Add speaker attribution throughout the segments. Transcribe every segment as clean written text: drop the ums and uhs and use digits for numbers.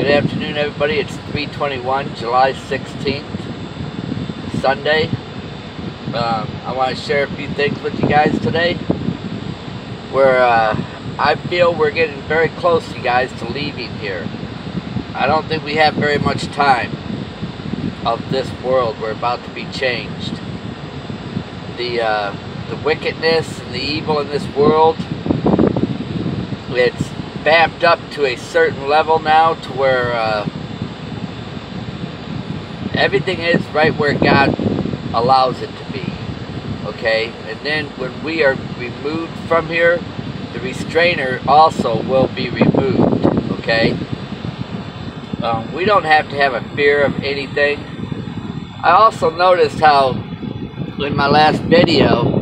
Speaker 1: Good afternoon, everybody. It's 3/21, July 16th, Sunday. I want to share a few things with you guys today. I feel we're getting very close, you guys, to leaving here. I don't think we have very much time of this world. We're about to be changed. The wickedness and the evil in this world, it's vamped up to a certain level now to where everything is right where God allows it to be. Okay? And then when we are removed from here, the restrainer also will be removed. Okay? We don't have to have a fear of anything. I also noticed how in my last video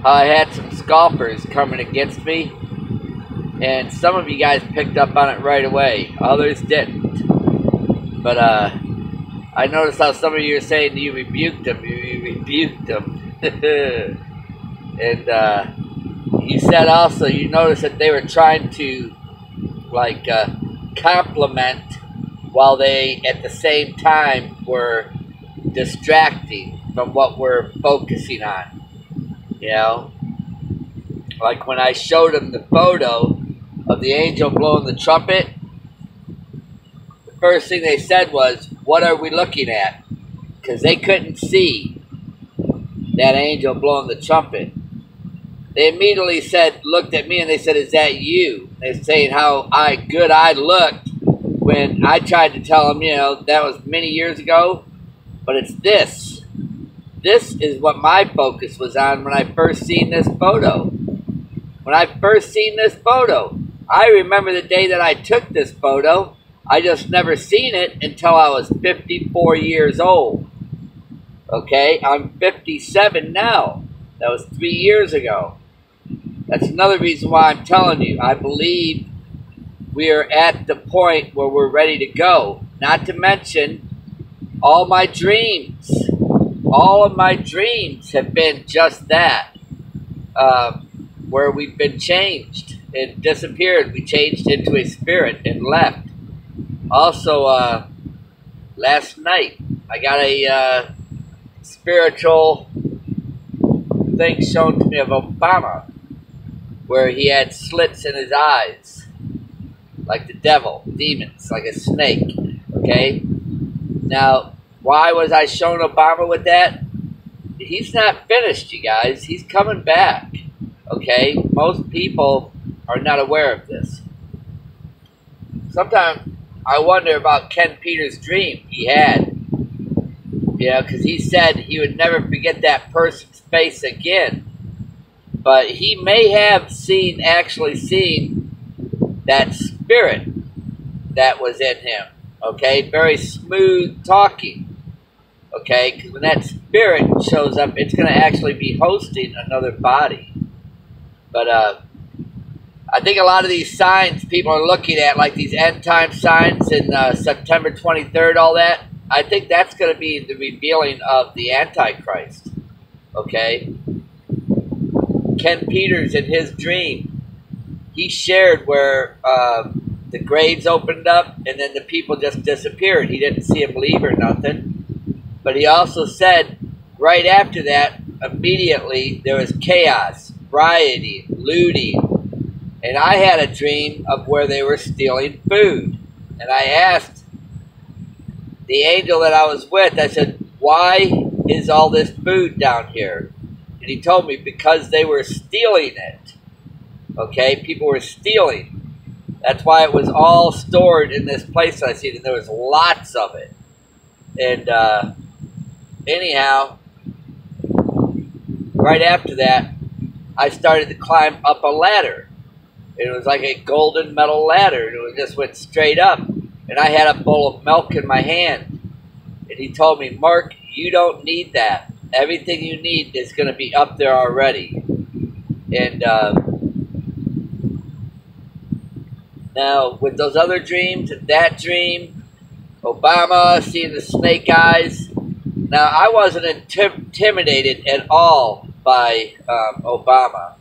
Speaker 1: I had some scalpers coming against me, and some of you guys picked up on it right away. Others didn't. But I noticed how some of you are saying you rebuked them. You rebuked them. And you said also, you noticed that they were trying to like compliment while they at the same time were distracting from what we're focusing on. You know? Like when I showed them the photo of the angel blowing the trumpet, the first thing they said was, "What are we looking at?" Because they couldn't see that angel blowing the trumpet. They immediately looked at me and they said, "Is that you?" They're saying how good I looked when I tried to tell them, you know, that was many years ago, but it's this. This is what my focus was on when I first seen this photo. When I first seen this photo, I remember the day that I took this photo. I just never seen it until I was 54 years old. Okay, I'm 57 now. That was 3 years ago. That's another reason why I'm telling you, I believe we are at the point where we're ready to go. Not to mention, all my dreams, all of my dreams have been just that. Where we've been changed and disappeared. We changed into a spirit and left. Also, last night, I got a spiritual thing shown to me of Obama, where he had slits in his eyes, like the devil, demons, like a snake. Okay? Now, why was I shown Obama with that? He's not finished, you guys. He's coming back. Okay? Most people are not aware of this. Sometimes I wonder about Ken Peters' dream he had. You know, because he said he would never forget that person's face again. But he may have actually seen that spirit that was in him. Okay? Very smooth talking. Okay? Because when that spirit shows up, it's going to actually be hosting another body. But I think a lot of these signs people are looking at, like these end time signs in September 23rd, all that, I think that's going to be the revealing of the Antichrist. Okay? Ken Peters, in his dream, he shared where the graves opened up and then the people just disappeared. He didn't see them leave or nothing. But he also said right after that, immediately, there was chaos, rioting, looting. And I had a dream of where they were stealing food. And I asked the angel that I was with, I said, "Why is all this food down here?" And he told me, because they were stealing it. Okay, people were stealing. That's why it was all stored in this place I see, and there was lots of it. And anyhow, right after that, I started to climb up a ladder. It was like a golden metal ladder, and it just went straight up. And I had a bowl of milk in my hand. And he told me, "Mark, you don't need that. Everything you need is going to be up there already." And now, with those other dreams, that dream, Obama, seeing the snake eyes. Now, I wasn't intimidated at all by Obama.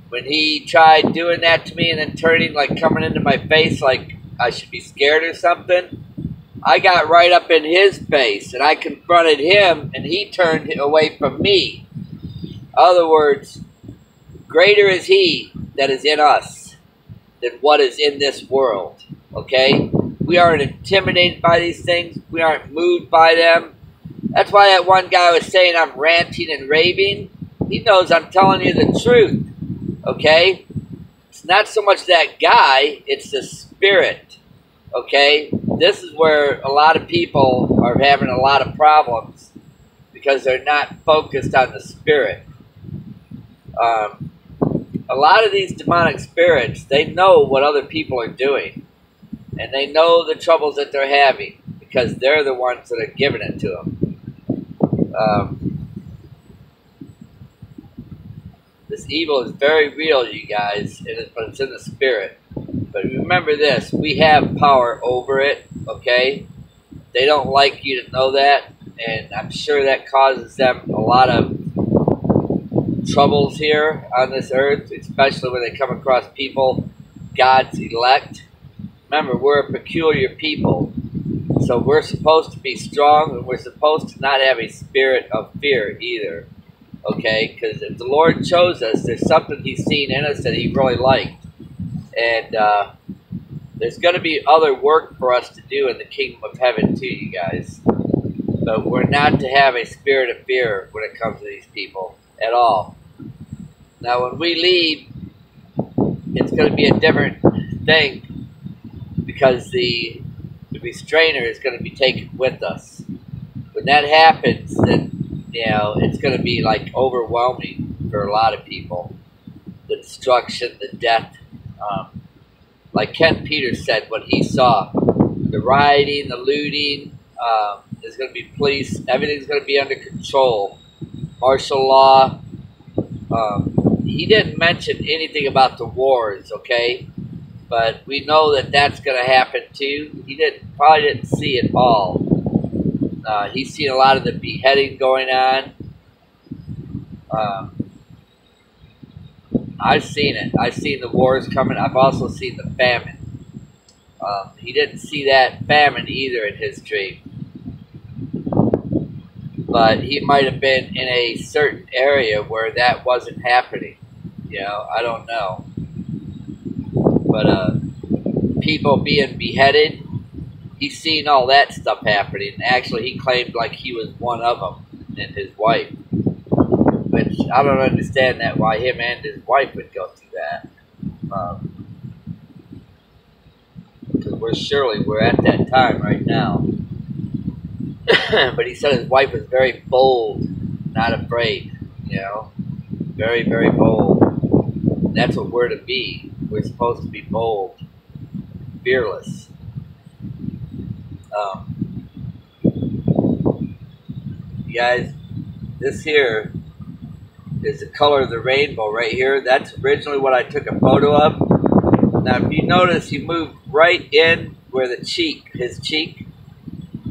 Speaker 1: When he tried doing that to me and then turning, like coming into my face like I should be scared or something. I got right up in his face and I confronted him and he turned away from me. In other words, greater is he that is in us than what is in this world. Okay? We aren't intimidated by these things. We aren't moved by them. That's why that one guy was saying I'm ranting and raving. He knows I'm telling you the truth. Okay? It's not so much that guy, it's the spirit. Okay? This is where a lot of people are having a lot of problems because they're not focused on the spirit. A lot of these demonic spirits, they know what other people are doing. And they know the troubles that they're having because they're the ones that are giving it to them. This evil is very real, you guys, but it's in the spirit. But remember this, we have power over it, okay? They don't like you to know that, and I'm sure that causes them a lot of troubles here on this earth, especially when they come across people, God's elect. Remember, we're a peculiar people, so we're supposed to be strong, and we're supposed to not have a spirit of fear either, okay? Because if the Lord chose us, there's something He's seen in us that He really liked, and there's going to be other work for us to do in the kingdom of heaven too, you guys. But we're not to have a spirit of fear when it comes to these people at all. Now, when we leave, it's going to be a different thing because the restrainer is going to be taken with us. When that happens, then, you know, it's going to be like overwhelming for a lot of people. The destruction, the death. Like Ken Peters said, what he saw, the rioting, the looting, there's going to be police, everything's going to be under control. Martial law. He didn't mention anything about the wars, okay? But we know that that's going to happen too. He probably didn't see it all. He's seen a lot of the beheading going on. I've seen it. I've seen the wars coming. I've also seen the famine. He didn't see that famine either in his dream. But he might have been in a certain area where that wasn't happening. You know, I don't know. But people being beheaded, he's seen all that stuff happening. Actually, he claimed like he was one of them and his wife. Which I don't understand that why him and his wife would go through that. Because we're at that time right now. But he said his wife was very bold, not afraid. You know, very, very bold. And that's what we're to be. We're supposed to be bold, fearless. You guys, this here is the color of the rainbow right here. That's originally what I took a photo of. Now, if you notice, he moved right in where the cheek, his cheek,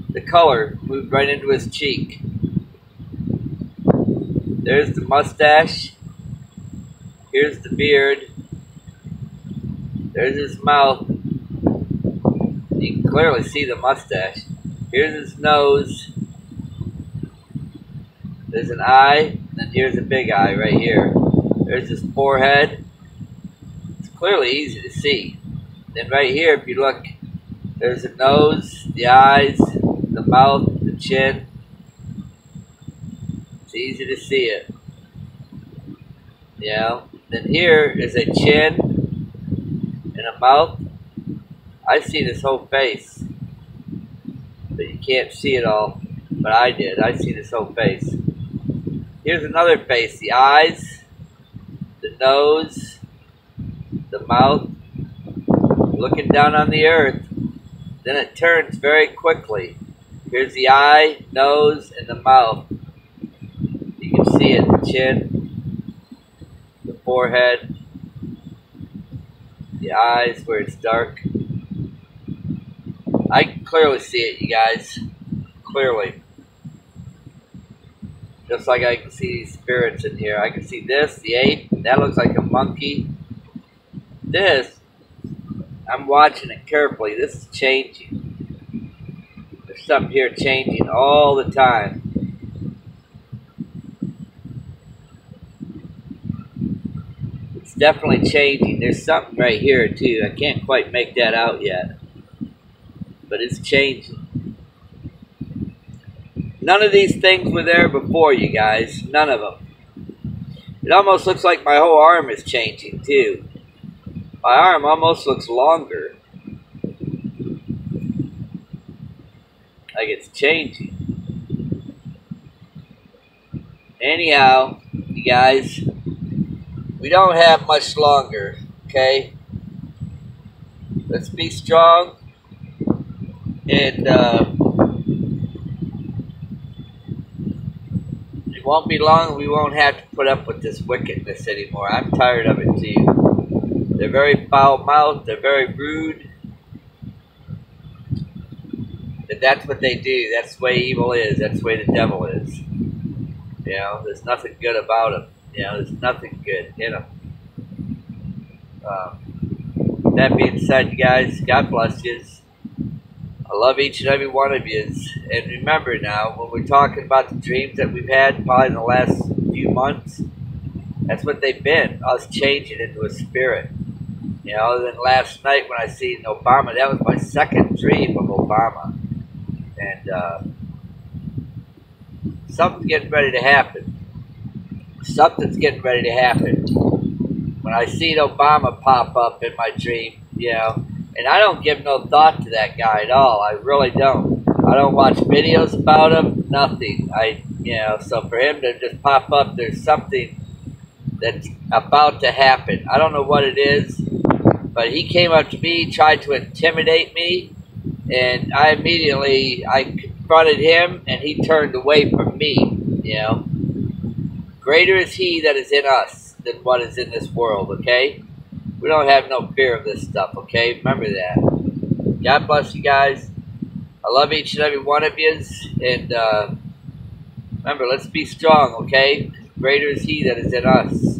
Speaker 1: the color moved right into his cheek. There's the mustache. Here's the beard. There's his mouth. You can clearly see the mustache. Here's his nose. There's an eye, and then here's a big eye right here. There's his forehead. It's clearly easy to see. Then right here, if you look, there's the nose, the eyes, the mouth, the chin. It's easy to see it. You know? Then here is a chin and a mouth. I see this whole face. But you can't see it all. But I did. I see this whole face. Here's another face. The eyes, the nose, the mouth, looking down on the earth. Then it turns very quickly. Here's the eye, nose, and the mouth. You can see it, the chin, the forehead, the eyes where it's dark. I can clearly see it, you guys. Clearly. Just like I can see these spirits in here. I can see this, the ape. That looks like a monkey. This, I'm watching it carefully. This is changing. There's something here changing all the time. It's definitely changing. There's something right here too. I can't quite make that out yet, but it's changing. None of these things were there before, you guys. None of them. It almost looks like my whole arm is changing too. My arm almost looks longer. Like it's changing. Anyhow, you guys, we don't have much longer, okay? Let's be strong, and it won't be long. We won't have to put up with this wickedness anymore. I'm tired of it too. They're very foul-mouthed. They're very rude. And that's what they do. That's the way evil is. That's the way the devil is. You know, there's nothing good about them. You know, there's nothing good in them. That being said, you guys, God bless you. I love each and every one of you. And remember now, when we're talking about the dreams that we've had probably in the last few months, that's what they've been, us changing into a spirit. You know, other than last night when I seen Obama, that was my second dream of Obama. And something's getting ready to happen. Something's getting ready to happen. When I seen Obama pop up in my dream, you know, and I don't give no thought to that guy at all. I really don't. I don't watch videos about him, nothing. You know, so for him to just pop up, there's something that's about to happen. I don't know what it is, but he came up to me, tried to intimidate me, and I confronted him, and he turned away from me, you know. Greater is he that is in us than what is in this world, okay? We don't have no fear of this stuff, okay? Remember that. God bless you guys. I love each and every one of you. And remember, let's be strong, okay? Greater is he that is in us.